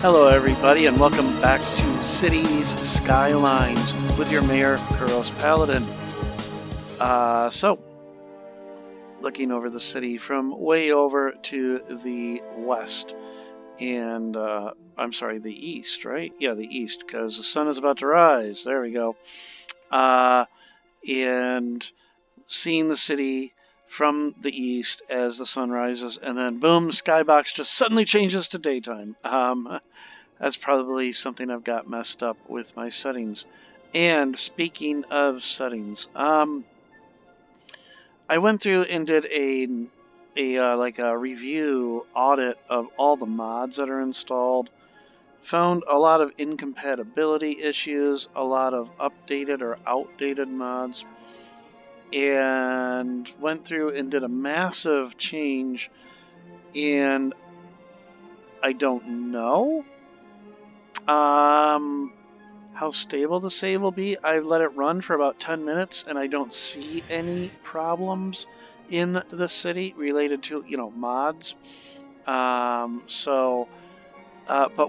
Hello, everybody, and welcome back to Cities Skylines with your mayor, Kuros Paladin. Looking over the city from way over to the west, and I'm sorry, the east, right? Yeah, the east, because the sun is about to rise. There we go. And seeing the city from the east as the sun rises, and then boom, skybox just suddenly changes to daytime. That's probably something I've got messed up with my settings. And speaking of settings, I went through and did a review audit of all the mods that are installed. Found a lot of incompatibility issues, a lot of updated or outdated mods, and went through and did a massive change. And I don't know how stable the save will be. I've let it run for about 10 minutes and I don't see any problems in the city related to, mods. But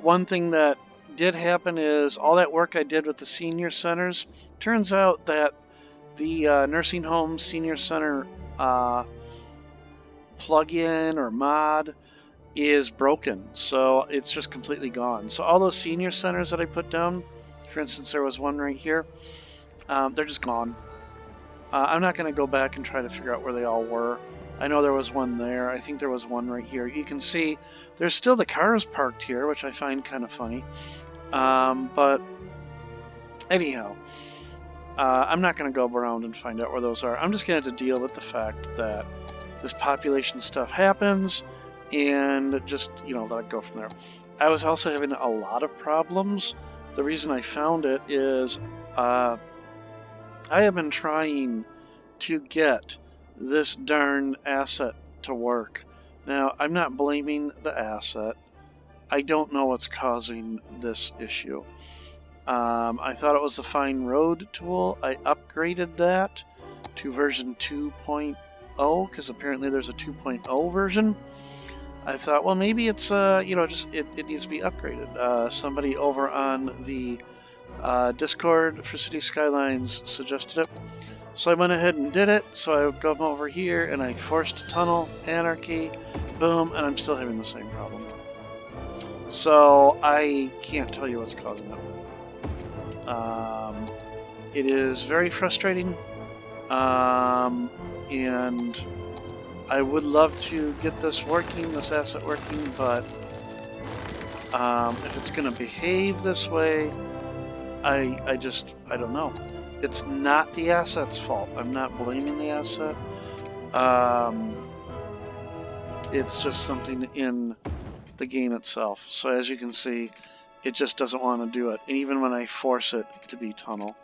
one thing that did happen is all that work I did with the senior centers, turns out that the nursing home senior center plugin or mod is broken, so it's just completely gone. So all those senior centers that I put down, for instance, there was one right here, they're just gone. I'm not going to go back and try to figure out where they all were. I know there was one there. I think there was one right here. You can see there's still the cars parked here, which I find kind of funny. But anyhow, I'm not going to go around and find out where those are. I'm just going to have to deal with the fact that this population stuff happens and just, let it go from there. I was also having a lot of problems. The reason I found it is I have been trying to get this darn asset to work. Now, I'm not blaming the asset. I don't know what's causing this issue. I thought it was the Find Road tool. I upgraded that to version 2.0 because apparently there's a 2.0 version. I thought, well, maybe it's it needs to be upgraded. Somebody over on the Discord for City Skylines suggested it, so I went ahead and did it. So I go over here and I forced a tunnel, anarchy, boom, and I'm still having the same problem. So I can't tell you what's causing it. It is very frustrating, and I would love to get this working, this asset working, but if it's going to behave this way, I don't know. It's not the asset's fault. I'm not blaming the asset. It's just something in the game itself. So as you can see, it just doesn't want to do it, and even when I force it to be tunnel.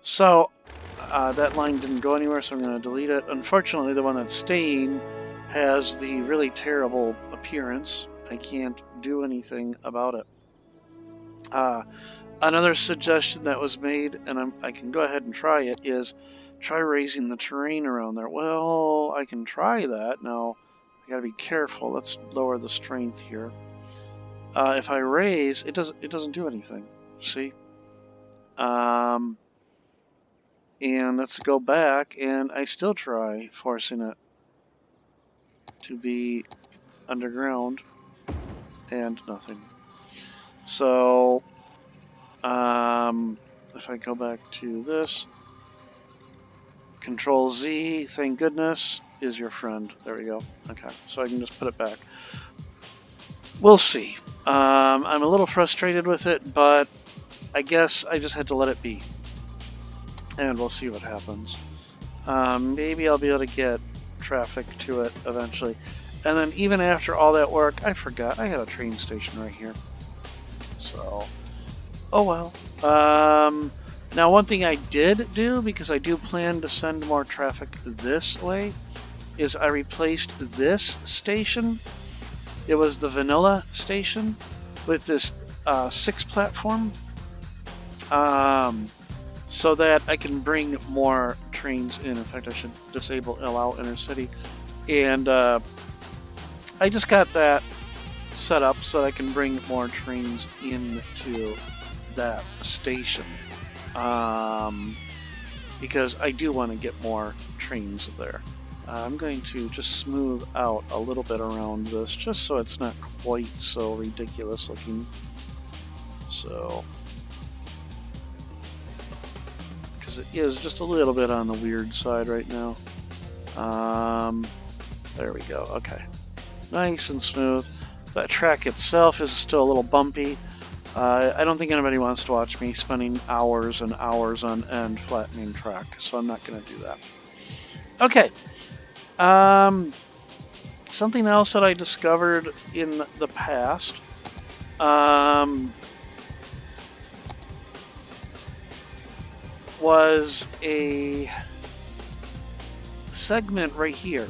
So that line didn't go anywhere, so I'm going to delete it. Unfortunately, the one that's staying has the really terrible appearance. I can't do anything about it. Another suggestion that was made, and I can go ahead and try it, is try raising the terrain around there. Well, I can try that. Now, I got to be careful. Let's lower the strength here. If I raise, it doesn't do anything. See? And let's go back, and I still try forcing it to be underground, and nothing. So, if I go back to this, Control Z, thank goodness, is your friend. There we go. Okay, so I can just put it back. We'll see. I'm a little frustrated with it, but I guess I just had to let it be. And we'll see what happens. Maybe I'll be able to get traffic to it eventually. And then even after all that work, I forgot I had a train station right here. So, oh well. Now one thing I did do, because I do plan to send more traffic this way, is I replaced this station. It was the vanilla station with this 6 platform. So that I can bring more trains in. In fact, I should allow intercity. And I just got that set up so that I can bring more trains into that station. Because I do want to get more trains there. I'm going to just smooth out a little bit around this, just so it's not quite so ridiculous looking. So, because it is just a little bit on the weird side right now. There we go. Okay, nice and smooth. That track itself is still a little bumpy. I don't think anybody wants to watch me spending hours and hours on end flattening track, so I'm not going to do that. Okay. Something else that I discovered in the past. Was a segment right here.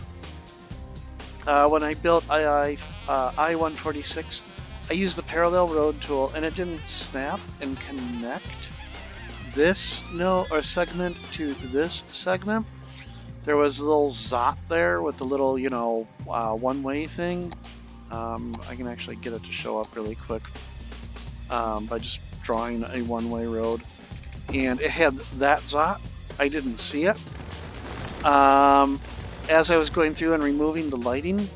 When I built I-146, I used the parallel road tool, and it didn't snap and connect this segment to this segment. There was a little zot there with the little, one-way thing. I can actually get it to show up really quick by just drawing a one-way road. And it had that zot. I didn't see it. As I was going through and removing the lighting,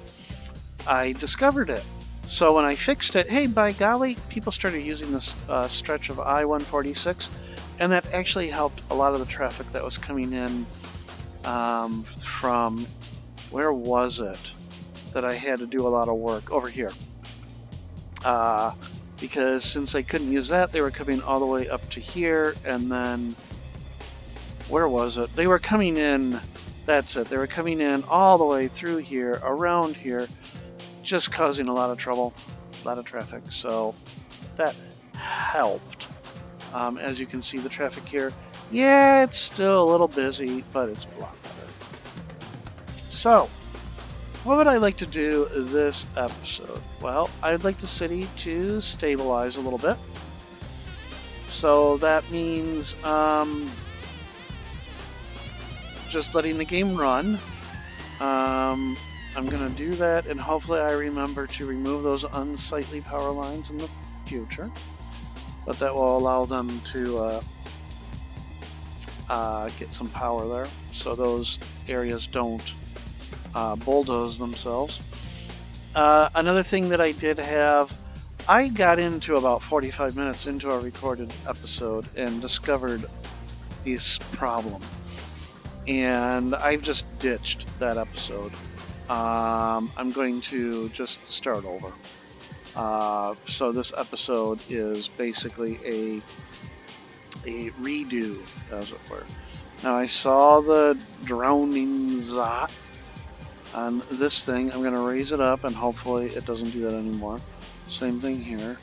I discovered it. So when I fixed it, hey, by golly, people started using this stretch of I-146, and that actually helped a lot of the traffic that was coming in from, where was it, that I had to do a lot of work? Over here. Because since I couldn't use that, they were coming all the way up to here, and then, where was it? They were coming in, that's it, they were coming in all the way through here, around here, just causing a lot of trouble, a lot of traffic, so that helped. As you can see, the traffic here, yeah, it's still a little busy, but it's a lot better. So, what would I like to do this episode? Well, I'd like the city to stabilize a little bit. So that means just letting the game run. I'm going to do that, and hopefully I remember to remove those unsightly power lines in the future. But that will allow them to get some power there, so those areas don't bulldoze themselves. Another thing that I did have, I got into about 45 minutes into a recorded episode and discovered this problem. And I've just ditched that episode. I'm going to just start over. So this episode is basically a redo, as it were. Now I saw the drowning zot on this thing. I'm going to raise it up, and hopefully it doesn't do that anymore. Same thing here.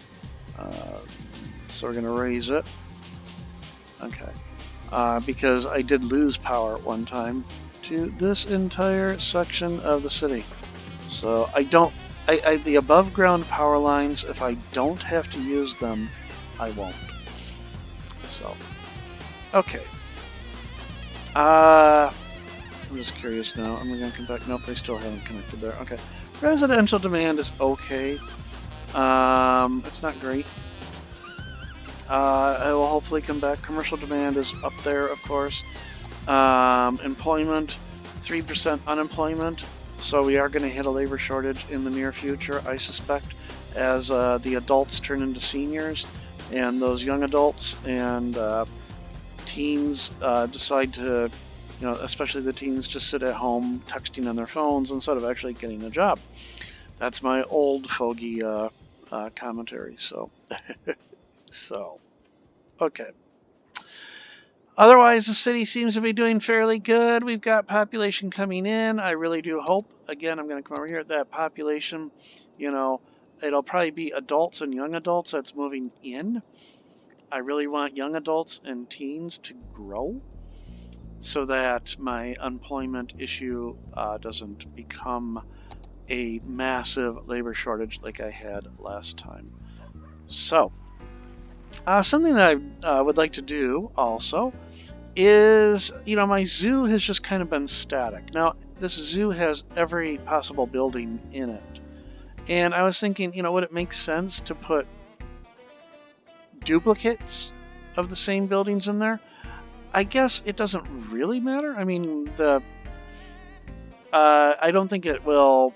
So we're going to raise it. Okay. Because I did lose power at one time to this entire section of the city. So the above ground power lines, if I don't have to use them, I won't. So, okay. I'm just curious now. I'm going to come back. Nope, they still haven't connected there. Okay. Residential demand is okay. It's not great. I will hopefully come back. Commercial demand is up there, of course. Employment, 3% unemployment. So we are going to hit a labor shortage in the near future, I suspect, as the adults turn into seniors, and those young adults and teens decide to, especially the teens, just sit at home texting on their phones instead of actually getting a job. That's my old fogey commentary. So, okay. Otherwise, the city seems to be doing fairly good. We've got population coming in. I really do hope, again, I'm going to come over here, that population, it'll probably be adults and young adults that's moving in. I really want young adults and teens to grow so that my unemployment issue doesn't become a massive labor shortage like I had last time. So, something that I would like to do also is, my zoo has just kind of been static. Now, this zoo has every possible building in it. And I was thinking, you know, would it make sense to put duplicates of the same buildings in there? I guess it doesn't really matter. I mean, I don't think it will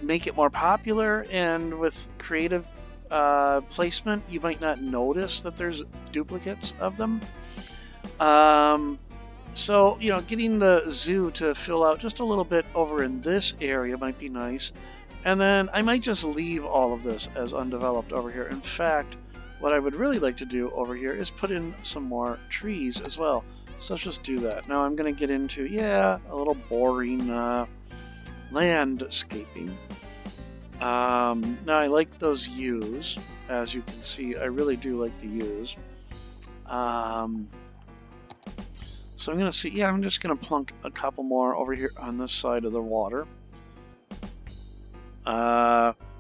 make it more popular, and with creative placement, you might not notice that there's duplicates of them. So, you know, getting the zoo to fill out just a little bit over in this area might be nice. And then I might just leave all of this as undeveloped over here. In fact, what I would really like to do over here is put in some more trees as well. So let's just do that. Now I'm going to get into, a little boring landscaping. Now I like those U's. As you can see, I really do like the U's. So I'm going to see, I'm just going to plunk a couple more over here on this side of the water.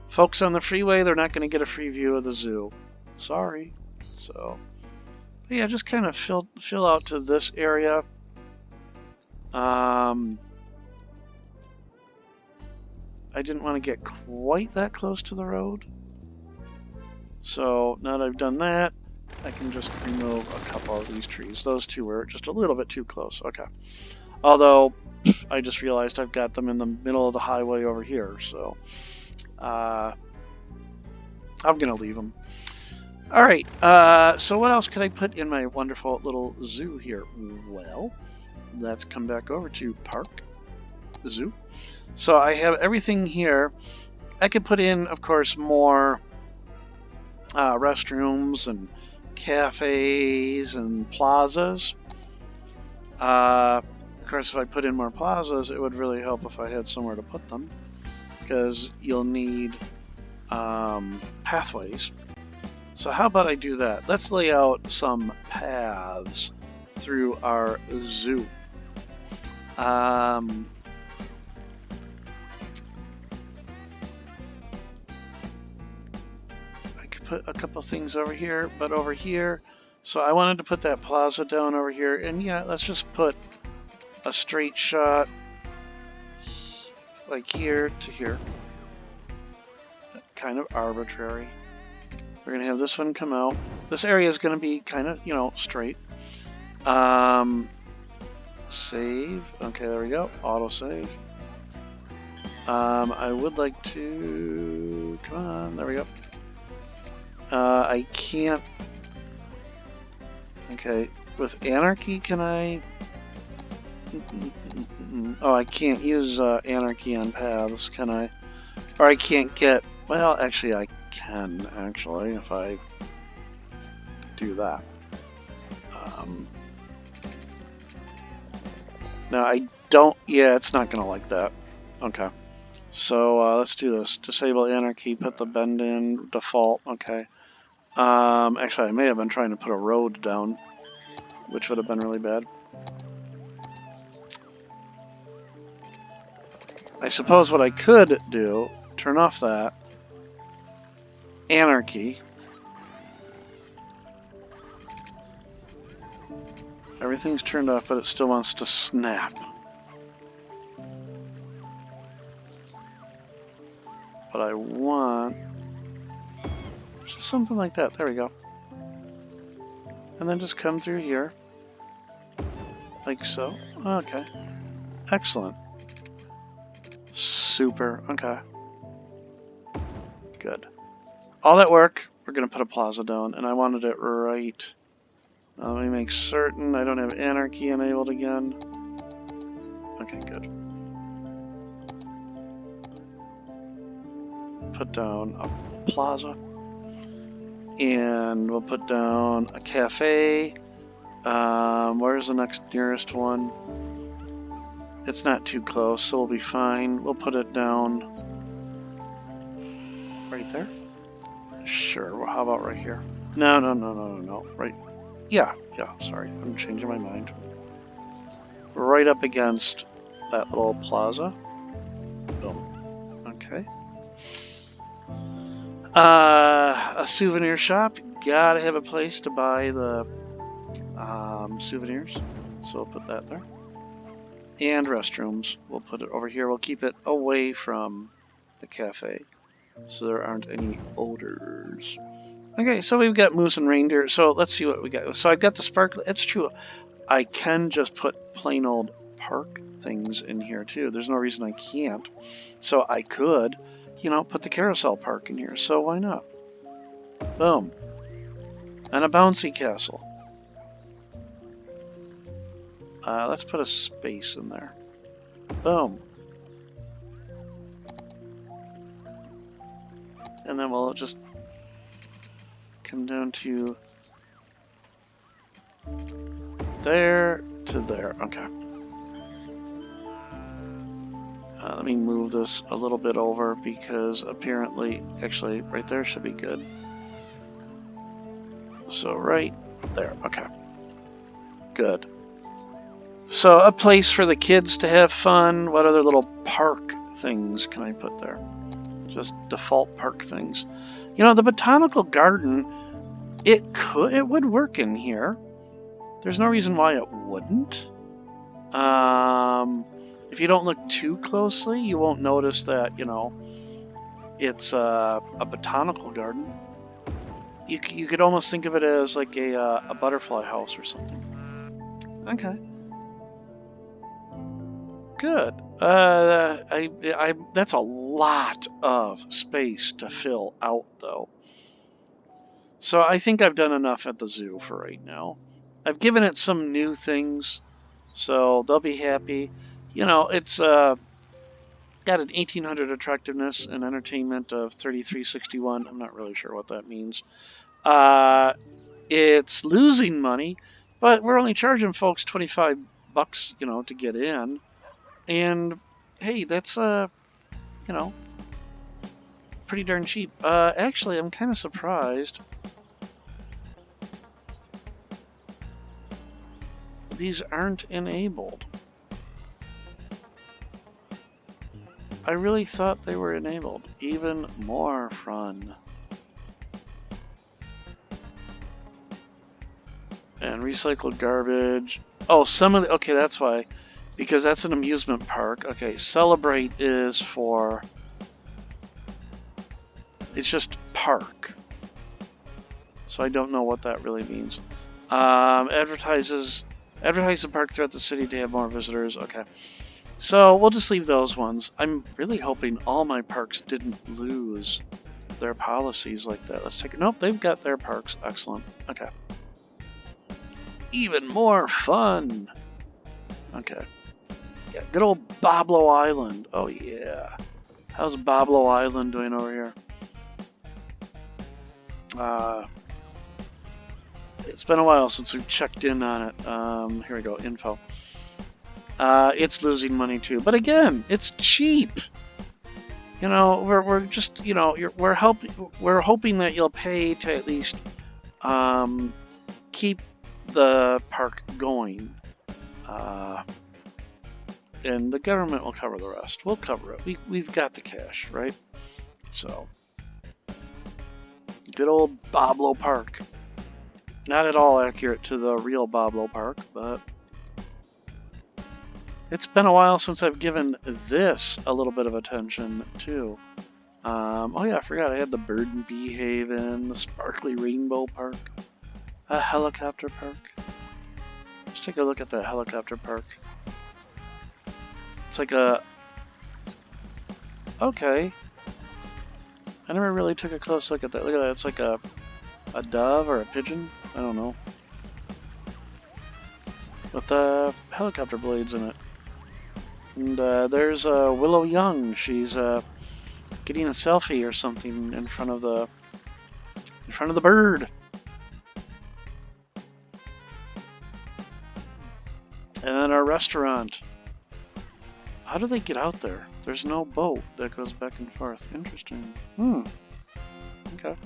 Folks on the freeway, they're not going to get a free view of the zoo. Sorry. So, yeah, just kind of fill out to this area. I didn't want to get quite that close to the road. So now that I've done that, I can just remove a couple of these trees. Those two were just a little bit too close. Okay. Although, I just realized I've got them in the middle of the highway over here, so I'm going to leave them. All right, so what else could I put in my wonderful little zoo here? Well, let's come back over to Park Zoo. So I have everything here. I could put in, of course, more restrooms and cafes and plazas. Of course, if I put in more plazas, it would really help if I had somewhere to put them, because you'll need pathways. So how about I do that? Let's lay out some paths through our zoo. I could put a couple things over here, but over here, so I wanted to put that plaza down over here, and yeah, let's just put a straight shot like here to here. Kind of arbitrary. We're going to have this one come out. This area is going to be kind of, straight. Save. Okay, there we go. Auto save. I would like to... Come on, there we go. I can't... Okay, with Anarchy, can I... Oh, I can't use Anarchy on paths, can I? Or I can't get... Well, actually, I can, actually, if I do that. No, I don't... Yeah, it's not going to like that. Okay. So, let's do this. Disable Anarchy, put the bend in, default, okay. Actually, I may have been trying to put a road down, which would have been really bad. I suppose what I could do, turn off that, Anarchy. Everything's turned off, but it still wants to snap. But I want just something like that. There we go. And then just come through here. Like so. Okay. Excellent. Super. Okay. Good. All that work, we're going to put a plaza down, and I wanted it right. Let me make certain I don't have Anarchy enabled again. Okay, good. Put down a plaza. And we'll put down a cafe. Where's the next nearest one? It's not too close, so we'll be fine. We'll put it down right there. Sure, well, how about right here? No. Right. Yeah, sorry. I'm changing my mind. Right up against that little plaza. Boom. Okay. A souvenir shop. Gotta have a place to buy the souvenirs. So we'll put that there. And restrooms. We'll put it over here. We'll keep it away from the cafe, so there aren't any odors. Okay, so we've got moose and reindeer. So let's see what we got. So I've got the sparkle. It's true. I can just put plain old park things in here too. There's no reason I can't. So I could, you know, put the carousel park in here. So why not? Boom. And a bouncy castle. Let's put a space in there. Boom. And then we'll just come down to there to there. Okay. Let me move this a little bit over because apparently, actually, right there should be good. So right there. Okay. Good. So a place for the kids to have fun. What other little park things can I put there? Just default park things. You know, the botanical garden, it would work in here. There's no reason why it wouldn't. If you don't look too closely, you won't notice that, you know, it's a botanical garden. You could almost think of it as like a butterfly house or something. Okay. Good. That's a lot of space to fill out, though. So I think I've done enough at the zoo for right now. I've given it some new things, so they'll be happy. You know, it's got an 1800 attractiveness and entertainment of 3361. I'm not really sure what that means. It's losing money, but we're only charging folks $25, you know, to get in. And hey, that's you know, pretty darn cheap. Actually, I'm kind of surprised. These aren't enabled. I really thought they were enabled. Even more fun. And recycled garbage. Oh, some of the... Okay, that's why. Because that's an amusement park. Okay, Celebrate is for... It's just park. So I don't know what that really means. Advertise the park throughout the city to have more visitors. Okay. So we'll just leave those ones. I'm really hoping all my parks didn't lose their policies like that. Let's take it. Nope, they've got their parks. Excellent. Okay. Even more fun. Okay. Yeah, good old Boblo Island. Oh yeah. How's Boblo Island doing over here? It's been a while since we've checked in on it. Here we go. Info. It's losing money too, but again, it's cheap. You know, we're just, you know, we're hoping that you'll pay to at least keep the park going, and the government will cover the rest. We'll cover it. We've got the cash, right? So, good old Boblo Park. Not at all accurate to the real Boblo Park, but it's been a while since I've given this a little bit of attention, too. Oh yeah, I forgot I had the Bird and Bee Haven, the Sparkly Rainbow Park, a helicopter park. Let's take a look at that helicopter park. It's like a... Okay. I never really took a close look at that. Look at that, it's like a dove or a pigeon? I don't know. With the helicopter blades in it. And there's Willow Young. She's getting a selfie or something in front of the bird. And then our restaurant. How do they get out there? There's no boat that goes back and forth. Interesting. Okay.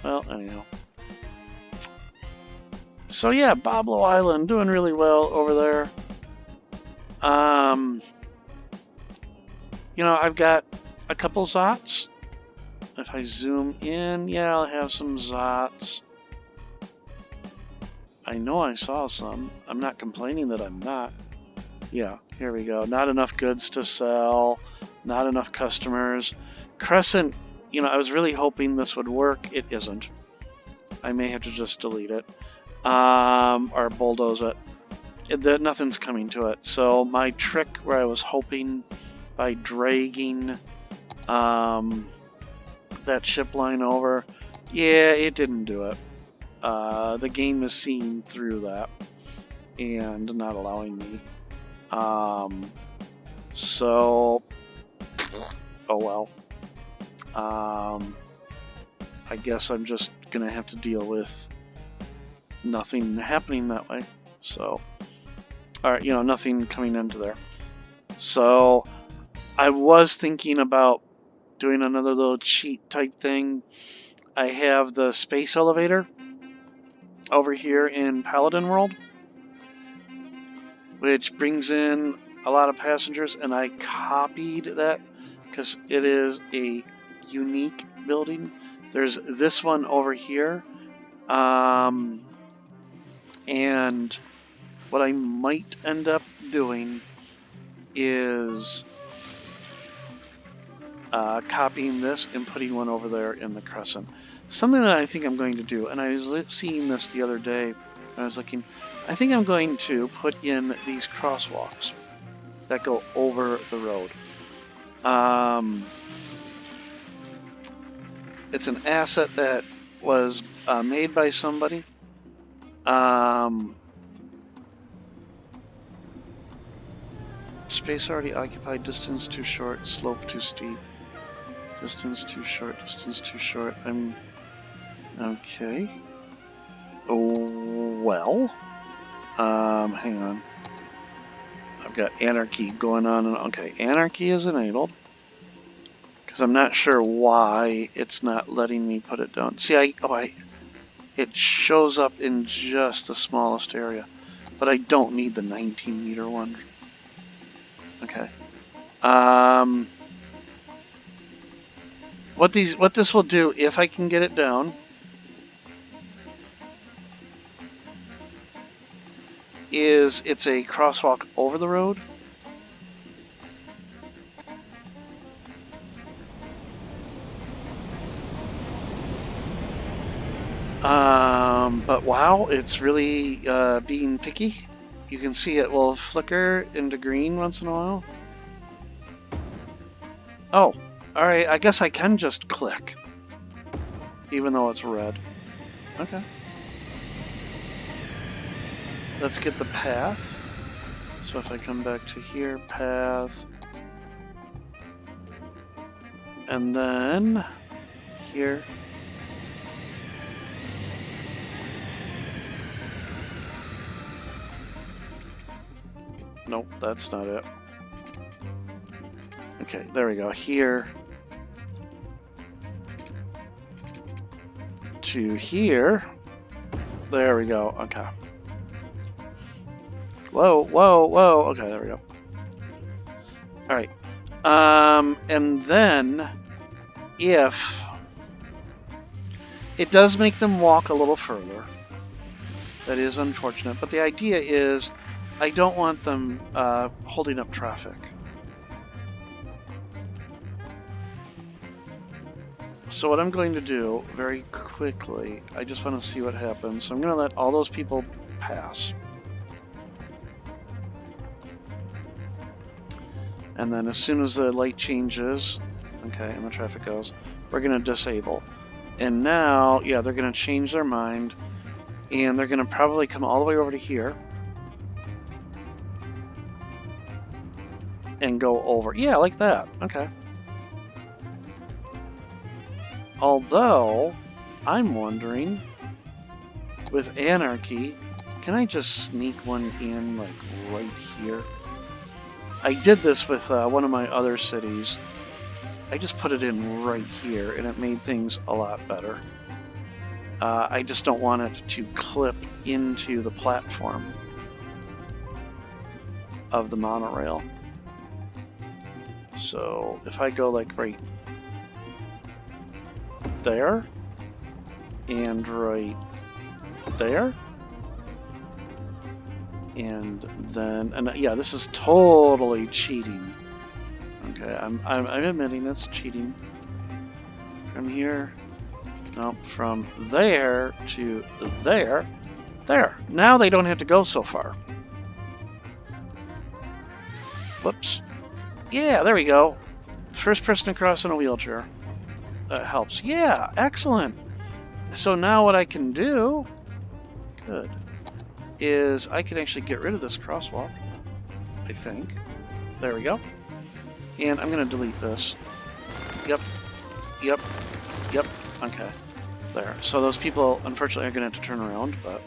Well, anyhow. So yeah, Boblo Island doing really well over there. You know, I've got a couple Zots. If I zoom in, yeah, I'll have some Zots. I know I saw some. I'm not complaining that I'm not. Yeah, here we go. Not enough goods to sell. Not enough customers. Crescent, you know, I was really hoping this would work. It isn't. I may have to just delete it. Or bulldoze it. Nothing's coming to it. So my trick where I was hoping by dragging that ship line over, yeah, it didn't do it. The game is seeing through that and not allowing me. So, oh well. I guess I'm just gonna have to deal with nothing happening that way. So, or you know, nothing coming into there. So, I was thinking about doing another little cheat type thing. I have the space elevator over here in Paladin World, which brings in a lot of passengers, and I copied that because it is a unique building. There's this one over here, and what I might end up doing is copying this and putting one over there in the Crescent. Something that I think I'm going to do, and I was seeing this the other day, I was looking, I think I'm going to put in these crosswalks that go over the road. It's an asset that was made by somebody. Space already occupied, distance too short, slope too steep. Distance too short, distance too short. I'm... okay. Oh, well. Hang on. I've got anarchy going on. Okay, anarchy is enabled. Because I'm not sure why it's not letting me put it down. See, it shows up in just the smallest area. But I don't need the 19-meter one. Okay. What this will do, if I can get it down, is it's a crosswalk over the road. But wow, it's really being picky. You can see it will flicker into green once in a while. Oh, alright, I guess I can just click, even though it's red. Okay. Let's get the path. So if I come back to here, path, and then here. Nope, that's not it. Okay, there we go. Here to here. There we go. Okay. Whoa, whoa, whoa. Okay, there we go. Alright. And then if it does make them walk a little further, that is unfortunate, but the idea is I don't want them holding up traffic. So what I'm going to do very quickly, I just want to see what happens. So I'm going to let all those people pass. And then as soon as the light changes, okay, and the traffic goes, we're going to disable. And now, yeah, they're going to change their mind, and they're going to probably come all the way over to here and go over. Yeah, like that. Okay. Although, I'm wondering, with anarchy, can I just sneak one in, like, right here? I did this with one of my other cities. I just put it in right here, and it made things a lot better. I just don't want it to clip into the platform of the monorail. So, if I go, like, right there, and right there, and then, and yeah, this is totally cheating. Okay, I'm admitting it's cheating. From here, no, from there to there. There. Now they don't have to go so far. Whoops. Yeah, there we go. First person across in a wheelchair. That helps. Yeah, excellent. So now what I can do, good, is I can actually get rid of this crosswalk, I think. There we go. And I'm going to delete this. Yep. Yep. Yep. Okay. There. So those people, unfortunately, are going to have to turn around, but...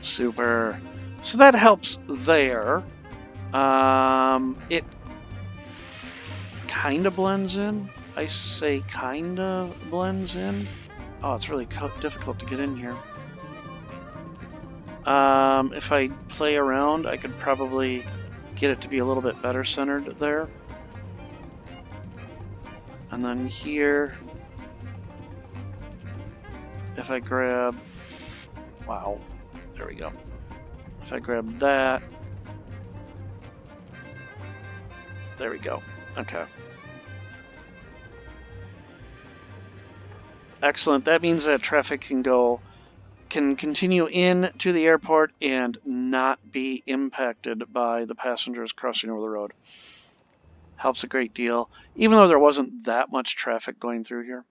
Super. So that helps there. It kind of blends in. I say kind of blends in. Oh, it's really difficult to get in here. If I play around, I could probably get it to be a little bit better centered there. And then here, if I grab, wow, there we go. If I grab that, there we go. Okay. Excellent. That means that traffic can continue in to the airport and not be impacted by the passengers crossing over the road. Helps a great deal, even though there wasn't that much traffic going through here.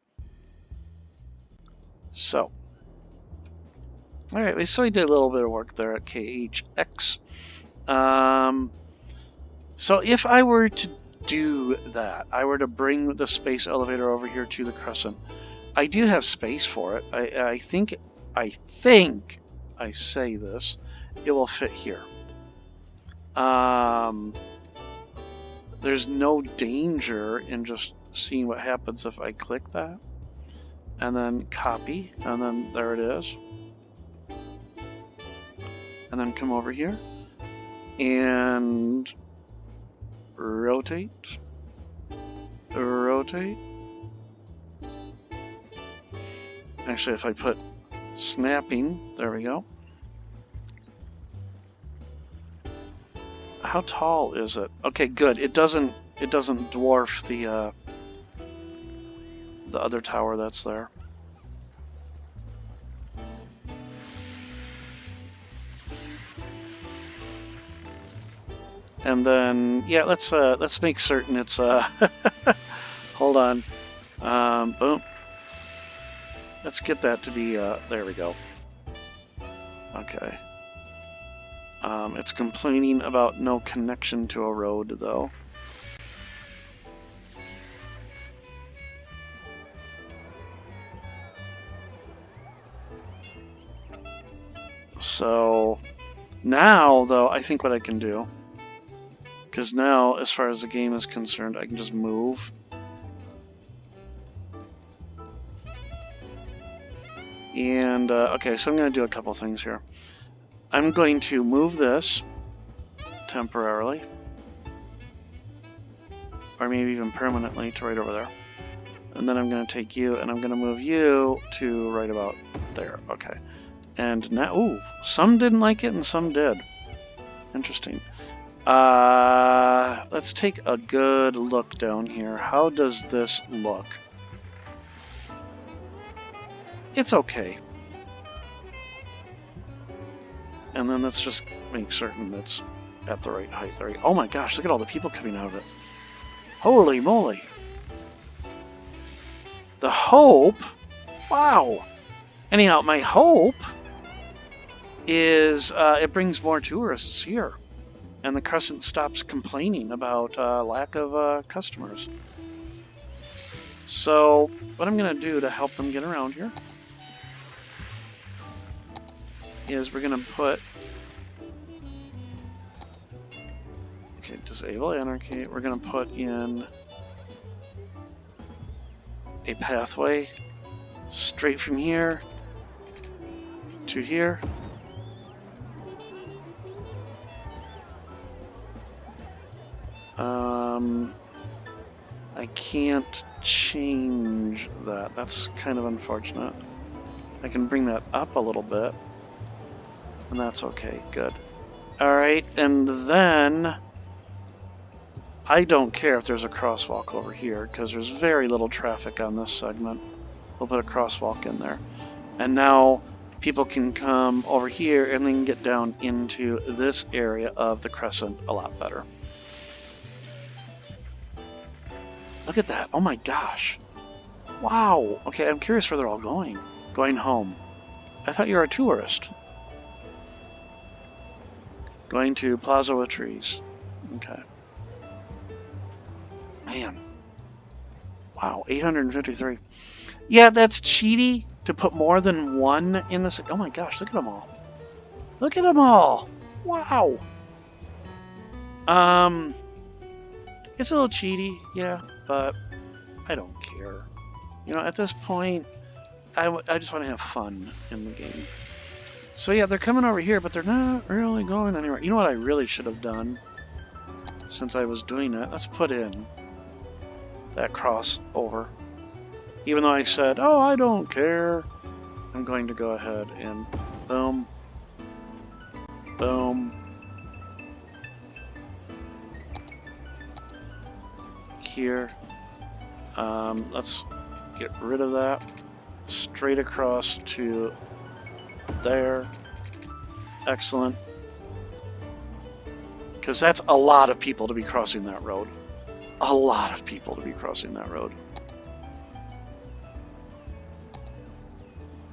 So, all right, so we did a little bit of work there at KHX. So if I were to do that, I were to bring the space elevator over here to the Crescent. I do have space for it. I think I say this, it will fit here. There's no danger in just seeing what happens if I click that. And then copy, and then there it is. And then come over here and rotate, rotate. Actually, if I put snapping, there we go. How tall is it? Okay, good. It doesn't dwarf the other tower that's there. And then, yeah, let's make certain it's hold on, boom. Let's get that to be there we go. Okay. It's complaining about no connection to a road though. So now though, I think what I can do, because now, as far as the game is concerned, I can just move. And, okay, so I'm going to do a couple things here. I'm going to move this temporarily, or maybe even permanently to right over there. And then I'm going to take you, and I'm going to move you to right about there. Okay. And now, ooh, some didn't like it and some did. Interesting. Let's take a good look down here. How does this look? It's okay. And then let's just make certain it's at the right height. There. Oh my gosh, look at all the people coming out of it. Holy moly. The hope? Wow. Anyhow, my hope is it brings more tourists here. And the Crescent stops complaining about lack of customers. So, what I'm going to do to help them get around here is we're going to put... Okay, disable anarchy. We're going to put in a pathway straight from here to here. I can't change that. That's kind of unfortunate. I can bring that up a little bit, and that's okay. Good. All right, and then I don't care if there's a crosswalk over here, because there's very little traffic on this segment. We'll put a crosswalk in there. And now people can come over here and then get down into this area of the Crescent a lot better. Look at that. Oh my gosh. Wow. Okay, I'm curious where they're all going. Going home. I thought you were a tourist. Going to Plaza with Trees. Okay. Man. Wow, 853. Yeah, that's cheaty to put more than one in this. Oh my gosh, look at them all. Look at them all. Wow. It's a little cheaty, yeah, but I don't care. You know, at this point, I just want to have fun in the game. So yeah, they're coming over here, but they're not really going anywhere. You know what I really should have done? Since I was doing it, let's put in that crossover. Even though I said, oh, I don't care, I'm going to go ahead and boom, boom. Here. Let's get rid of that. Straight across to there. Excellent. Because that's a lot of people to be crossing that road. A lot of people to be crossing that road.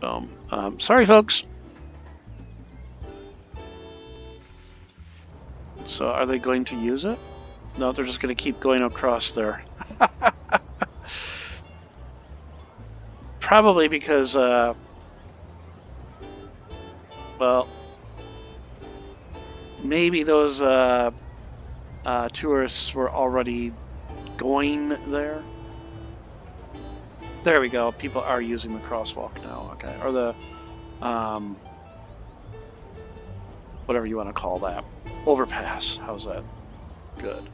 Boom. Sorry, folks. So, are they going to use it? No, they're just going to keep going across there. Probably because, well, maybe those tourists were already going there. There we go. People are using the crosswalk now. Okay, or the whatever you want to call that, overpass. How's that? Good.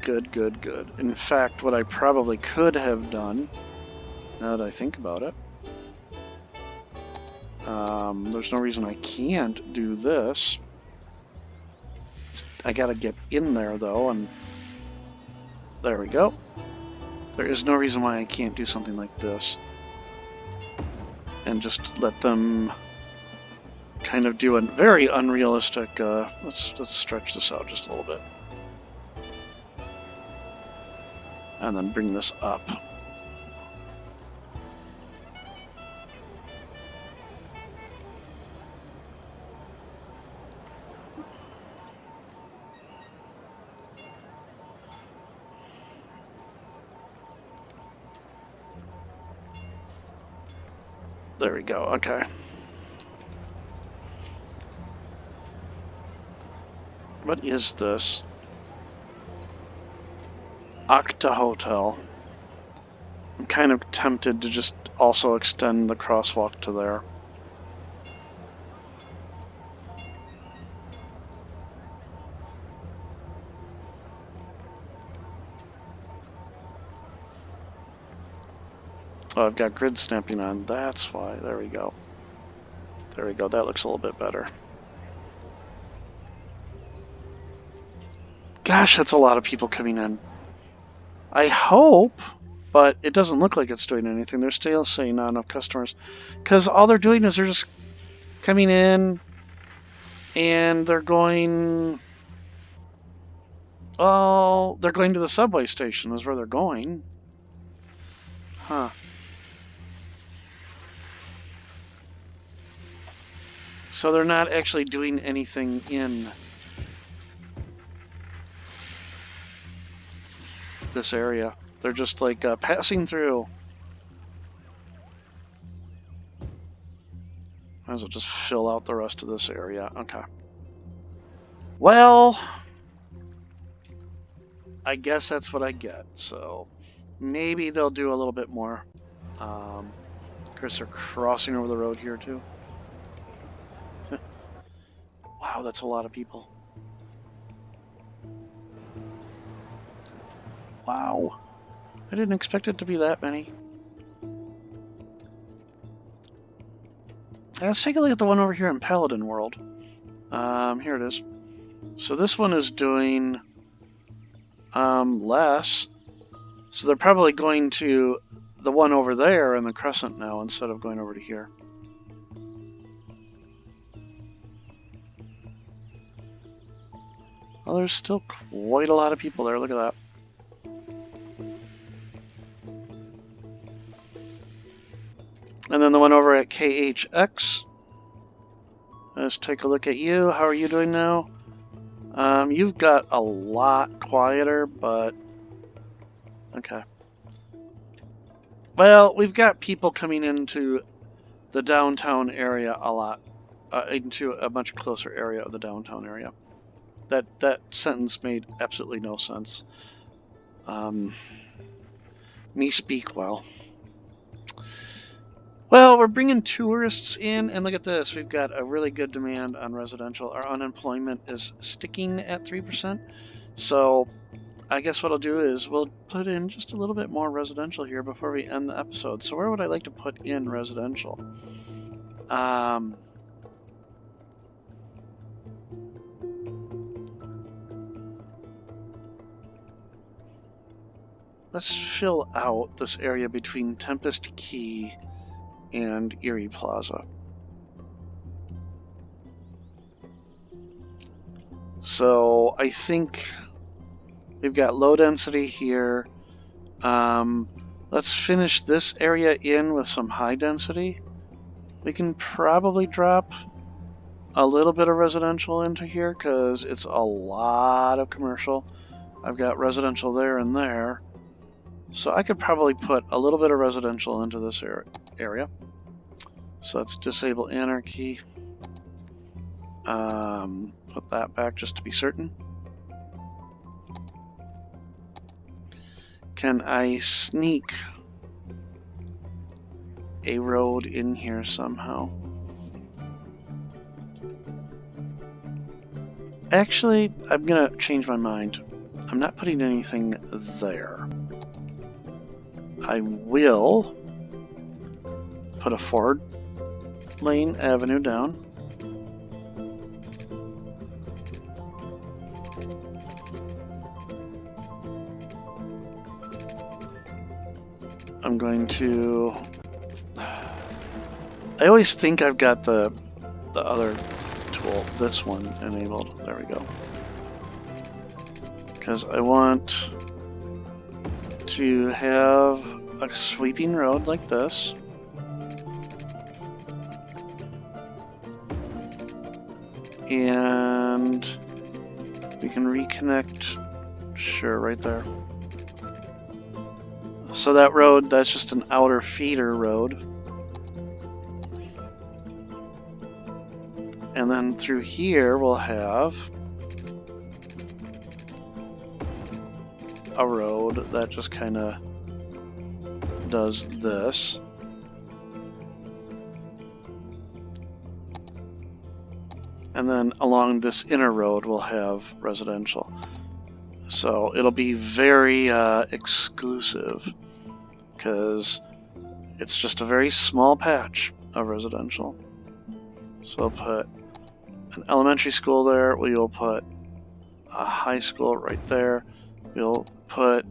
Good, good, good. In fact, what I probably could have done, now that I think about it, there's no reason I can't do this. I gotta get in there though, and there we go. There is no reason why I can't do something like this. And just let them kind of do a very unrealistic, let's stretch this out just a little bit. And then bring this up. There we go, okay. What is this? Octa Hotel. I'm kind of tempted to just also extend the crosswalk to there. Oh, I've got grid snapping on. That's why. There we go. There we go. That looks a little bit better. Gosh, that's a lot of people coming in. I hope, but it doesn't look like it's doing anything. They're still saying not enough customers. Because all they're doing is they're just coming in and they're going... Well, they're going to the subway station is where they're going. Huh. So they're not actually doing anything in this area. They're just like passing through. Might as well just fill out the rest of this area. Okay. Well, I guess that's what I get. So maybe they'll do a little bit more. Chris, they're crossing over the road here too. Wow, that's a lot of people. Wow. I didn't expect it to be that many. Let's take a look at the one over here in Paladin World. Here it is. So this one is doing less. So they're probably going to the one over there in the Crescent now instead of going over to here. Well, there's still quite a lot of people there. Look at that. And then the one over at KHX. Let's take a look at you. How are you doing now? You've got a lot quieter, but okay. Well, we've got people coming into the downtown area a lot, into a much closer area of the downtown area. That sentence made absolutely no sense. Me speak well. Well, we're bringing tourists in, and look at this. We've got a really good demand on residential. Our unemployment is sticking at 3%. So I guess what I'll do is we'll put in just a little bit more residential here before we end the episode. So where would I like to put in residential? Let's fill out this area between Tempest Key and Erie Plaza. So I think we've got low density here. Let's finish this area in with some high density. We can probably drop a little bit of residential into here because it's a lot of commercial. I've got residential there and there. So I could probably put a little bit of residential into this area. So let's disable anarchy. Put that back just to be certain. Can I sneak a road in here somehow? Actually, I'm gonna change my mind. I'm not putting anything there. I will put a 4-lane avenue down. I'm going to... I always think I've got the other tool, this one, enabled. There we go. Because I want to have a sweeping road like this. And we can reconnect, sure, right there. So that road, that's just an outer feeder road. And then through here we'll have a road that just kind of does this. And then along this inner road we'll have residential. So it'll be very exclusive because it's just a very small patch of residential. So I'll put an elementary school there. We will put a high school right there. We'll put,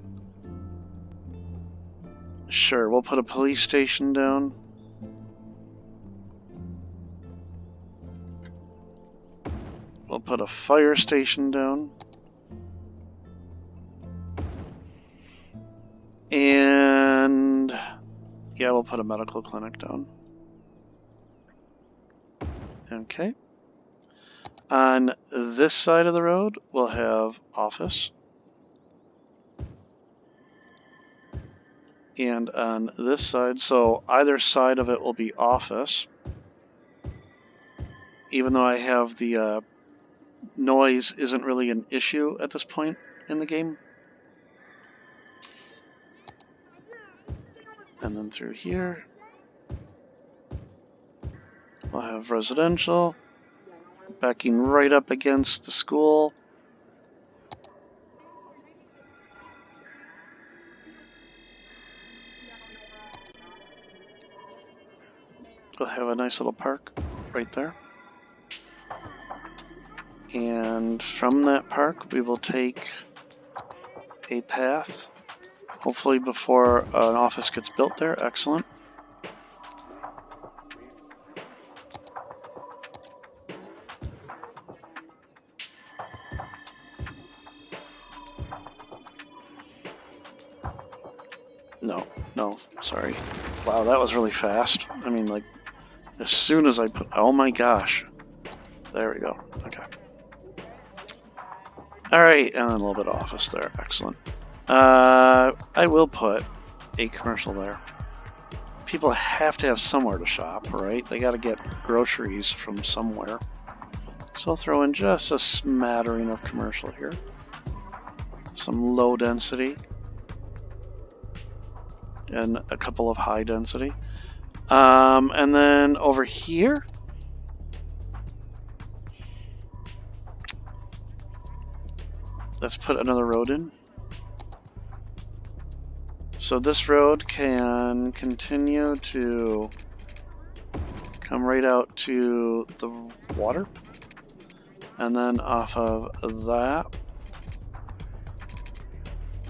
sure, we'll put a police station down. We'll put a fire station down. And yeah, we'll put a medical clinic down. Okay. On this side of the road, we'll have office. And on this side, so either side of it will be office. Even though I have the noise isn't really an issue at this point in the game. And then through here, we'll have residential, backing right up against the school. We'll have a nice little park right there. And from that park, we will take a path, hopefully before an office gets built there. Excellent. No, sorry. Wow, that was really fast. I mean, like, as soon as I put... Oh my gosh. There we go. Okay. Alright, and then a little bit of office there. Excellent. I will put a commercial there. People have to have somewhere to shop, right? They gotta get groceries from somewhere. So I'll throw in just a smattering of commercial here. Some low density. And a couple of high density. And then over here, let's put another road in. So this road can continue to come right out to the water. And then off of that,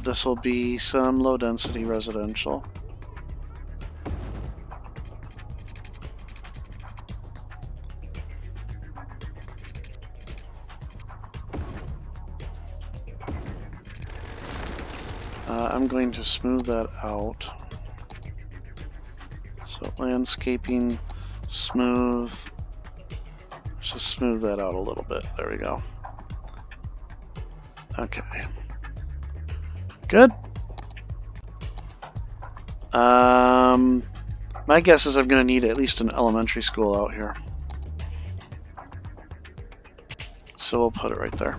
this will be some low density residential. I'm going to smooth that out. So landscaping, smooth. Let's just smooth that out a little bit. There we go. Okay. Good. My guess is I'm going to need at least an elementary school out here. So we'll put it right there.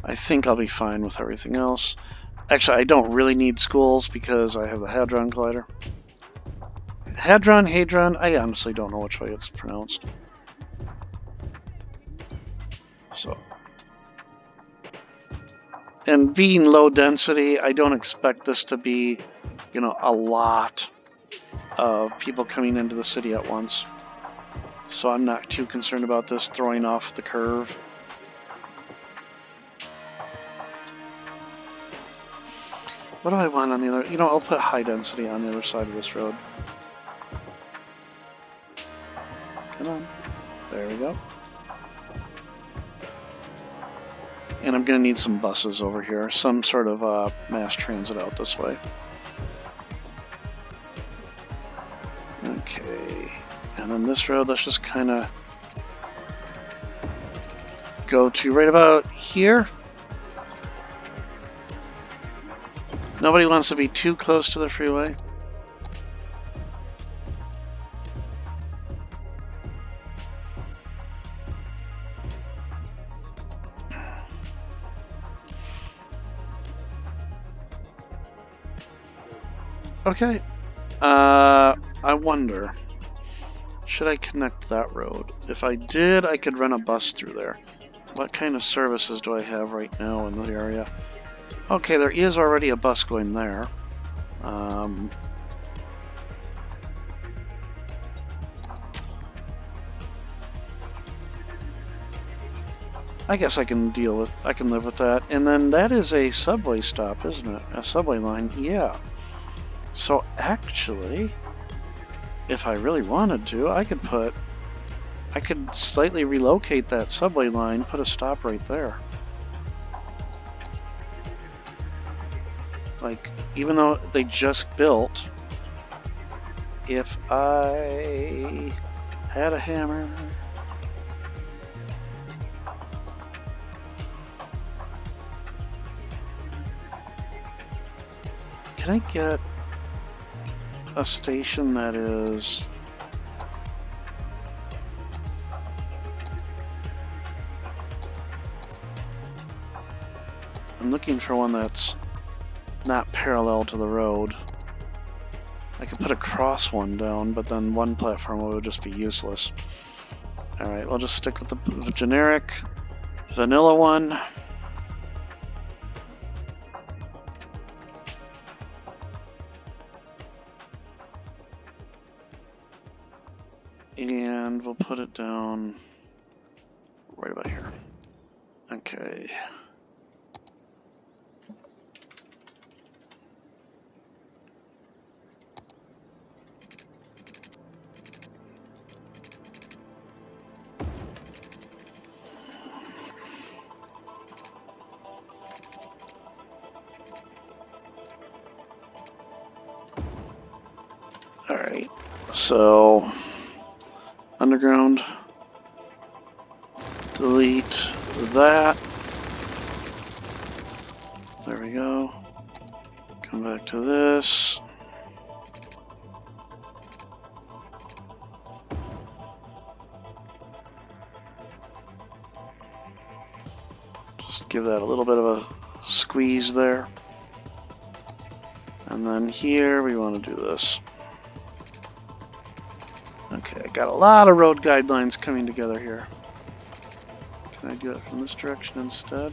I think I'll be fine with everything else. Actually, I don't really need schools because I have the Hadron Collider. Hadron, I honestly don't know which way it's pronounced. So. And being low density, I don't expect this to be, you know, a lot of people coming into the city at once. So I'm not too concerned about this throwing off the curve. What do I want on the other? You know, I'll put high density on the other side of this road. Come on. There we go. And I'm going to need some buses over here. Some sort of mass transit out this way. Okay. And then this road, let's just kind of go to right about here. Nobody wants to be too close to the freeway. Okay. I wonder, should I connect that road? If I did, I could run a bus through there. What kind of services do I have right now in the area? Okay, there is already a bus going there. I guess I can live with that. And then that is a subway stop, isn't it? A subway line, yeah. So actually, if I really wanted to, I could slightly relocate that subway line, put a stop right there. Like, even though they just built, if I had a hammer... Can I get a station that is... I'm looking for one that's not parallel to the road. I could put a cross one down, but then one platform would just be useless. Alright, we'll just stick with the generic vanilla one. And we'll put it down right about here. Okay. Alright, so underground, delete that. There we go. Come back to this. Just give that a little bit of a squeeze there. And then here we want to do this. Okay, got a lot of road guidelines coming together here. Can I do it from this direction instead?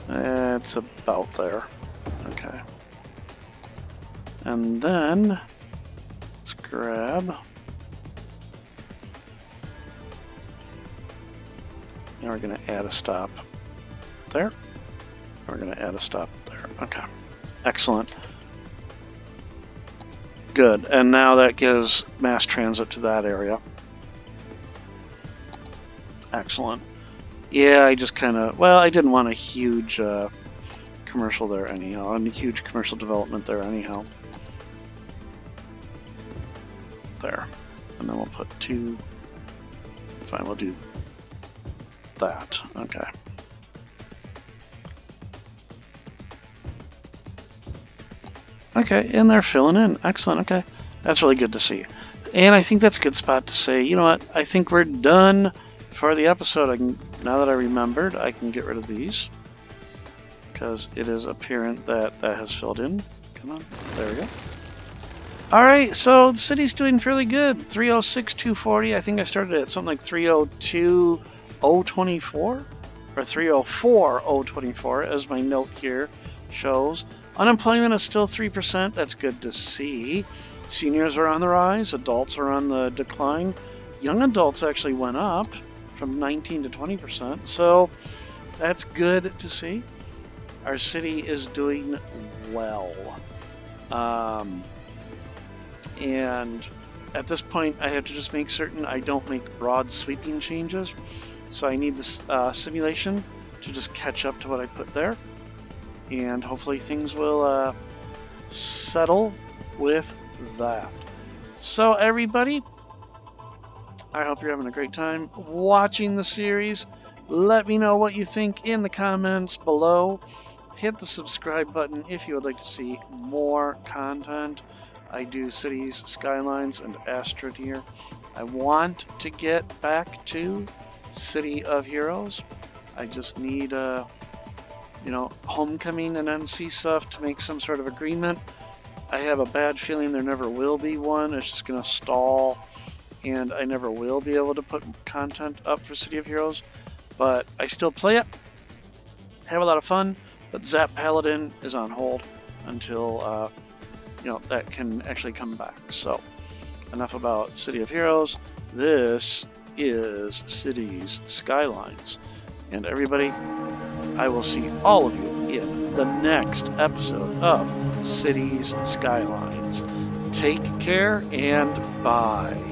It's about there. Okay. And then let's grab. Now we're going to add a stop there. We're going to add a stop there. Okay. Excellent. Good. And now that gives mass transit to that area. Excellent. Yeah, I just kind of, well, I didn't want a huge commercial there anyhow, and a huge commercial development there anyhow. There. And then we'll put 2, fine, we'll do that. Okay. Okay, and they're filling in. Excellent. Okay. That's really good to see. And I think that's a good spot to say, you know what, I think we're done for the episode. I can, now that I remembered, I can get rid of these because it is apparent that that has filled in. Come on. There we go. All right, so the city's doing fairly good. 306,240. I think I started at something like 302,024 or 304,024 as my note here shows. Unemployment is still 3%. That's good to see. Seniors are on the rise. Adults are on the decline. Young adults actually went up from 19 to 20%. So that's good to see. Our city is doing well. And at this point, I have to just make certain I don't make broad sweeping changes. So I need this simulation to just catch up to what I put there. And hopefully things will settle with that. So everybody, I hope you're having a great time watching the series. Let me know what you think in the comments below. Hit the subscribe button if you would like to see more content. I do cities, skylines, and astrodeer. I want to get back to City of Heroes. I just need homecoming and NC stuff to make some sort of agreement. I have a bad feeling there never will be one. It's just going to stall, and I never will be able to put content up for City of Heroes. But I still play it, have a lot of fun, but Zap Paladin is on hold until that can actually come back. So enough about City of Heroes. This is Cities Skylines. And everybody, I will see all of you in the next episode of Cities Skylines. Take care and bye.